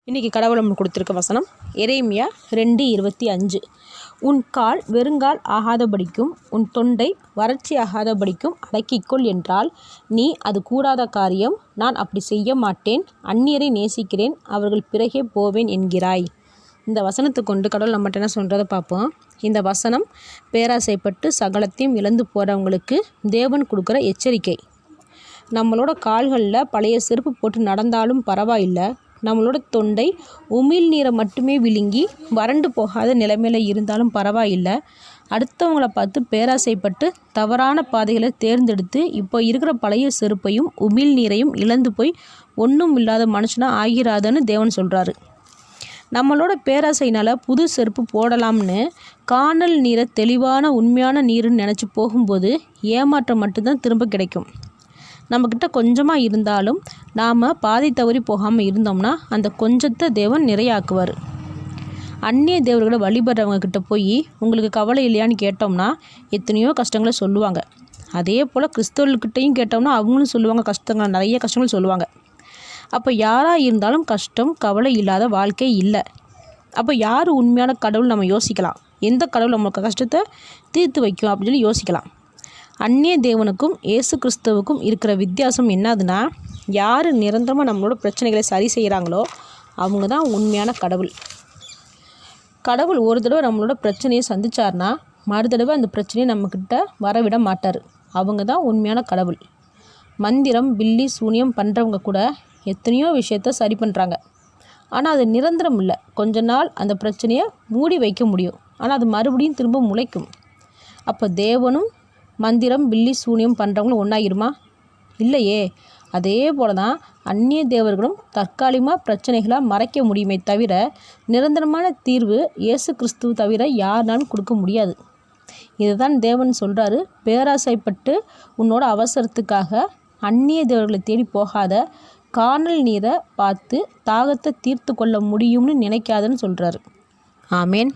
இன்றைக்கி கடவுள் நம்மளுக்கு கொடுத்துருக்க வசனம் எரேமியா 2:25. உன் கால் வெறுங்கால் ஆகாதபடிக்கும் உன் தொண்டை வறட்சி ஆகாதபடிக்கும் அடக்கிக்கொள் என்றால் நீ அது கூடாத காரியம், நான் அப்படி செய்ய மாட்டேன், அந்நியரை நேசிக்கிறேன், அவர்கள் பிறகே போவேன் என்கிறாய். இந்த வசனத்தை கொண்டு கடவுள் நம்மகிட்ட என்ன சொல்கிறத பார்ப்போம். இந்த வசனம் பேராசைப்பட்டு சகலத்தையும் இழந்து போகிறவங்களுக்கு தேவன் கொடுக்குற எச்சரிக்கை. நம்மளோட கால்களில் பழைய செருப்பு போட்டு நடந்தாலும் பரவாயில்லை, நம்மளோட தொண்டை உமிழ் நீரை மட்டுமே விழுங்கி வறண்டு போகாத நிலைமையில் இருந்தாலும் பரவாயில்லை, அடுத்தவங்களை பார்த்து பேராசைப்பட்டு தவறான பாதைகளை தேர்ந்தெடுத்து இப்போ இருக்கிற பழைய செருப்பையும் உமிழ் நீரையும் இழந்து போய் ஒன்றும் இல்லாத மனுஷனாக ஆகிறாதுன்னு தேவன் சொல்கிறாரு. நம்மளோட பேராசைனால் புது செருப்பு போடலாம்னு கானல் நீரை தெளிவான உண்மையான நீருன்னு நினச்சி போகும்போது ஏமாற்றம் மட்டும்தான் திரும்ப கிடைக்கும். நம்மக்கிட்ட கொஞ்சமாக இருந்தாலும் நாம் பாதை தவறி போகாமல் இருந்தோம்னா அந்த கொஞ்சத்தை தேவன் நிறையாக்குவார். அந்நிய தேவர்களை வழிபடுறவங்க கிட்ட போய் உங்களுக்கு கவலை இல்லையான்னு கேட்டோம்னா எத்தனையோ கஷ்டங்களை சொல்லுவாங்க. அதே போல் கிறிஸ்தவர்கிட்டையும் கேட்டோம்னா அவங்களும் சொல்லுவாங்க, நிறைய கஷ்டங்கள் சொல்லுவாங்க. அப்போ யாராக இருந்தாலும் கஷ்டம் கவலை இல்லாத வாழ்க்கை இல்லை. அப்போ யார் உண்மையான கடவுள் நம்ம யோசிக்கலாம். எந்த கடவுள் நம்மளுக்கு கஷ்டத்தை தீர்த்து வைக்கும் அப்படின்னு சொல்லி யோசிக்கலாம். அந்நிய தேவனுக்கும் இயேசு கிறிஸ்துவுக்கும் இருக்கிற வித்தியாசம் என்னதுன்னா, யார் நிரந்தரமாக நம்மளோட பிரச்சனைகளை சரி செய்கிறாங்களோ அவங்க தான் உண்மையான கடவுள். கடவுள் ஒரு தடவை நம்மளோட பிரச்சனையை சந்திச்சார்னா மறு தடவை அந்த பிரச்சனையை நம்மக்கிட்ட வரவிட மாட்டார். அவங்க தான் உண்மையான கடவுள். மந்திரம் பில்லி சூனியம் பண்ணுறவங்க கூட எத்தனையோ விஷயத்த சரி பண்ணுறாங்க. ஆனால் அது நிரந்தரம் இல்லை. கொஞ்ச நாள் அந்த பிரச்சனையை மூடி வைக்க முடியும், ஆனால் அது மறுபடியும் திரும்ப முளைக்கும். அப்போ தேவனும் மந்திரம் பில்லி சூனியம் பண்ணுறவங்களும் ஒன்றாகிருமா? இல்லையே. அதே போல தான் அந்நிய தேவர்களும் தற்காலிகமாக பிரச்சனைகளாக மறைக்க முடியுமே தவிர நிரந்தரமான தீர்வு இயேசு கிறிஸ்துவ தவிர யாருனாலும் கொடுக்க முடியாது. இதுதான் தேவன் சொல்கிறாரு. பேராசைப்பட்டு உன்னோட அவசரத்துக்காக அந்நிய தேவர்களை தேடி போகாத, கானல் நீரை பார்த்து தாகத்தை தீர்த்து கொள்ள முடியும்னு நினைக்காதன்னு சொல்கிறாரு. ஆமேன்.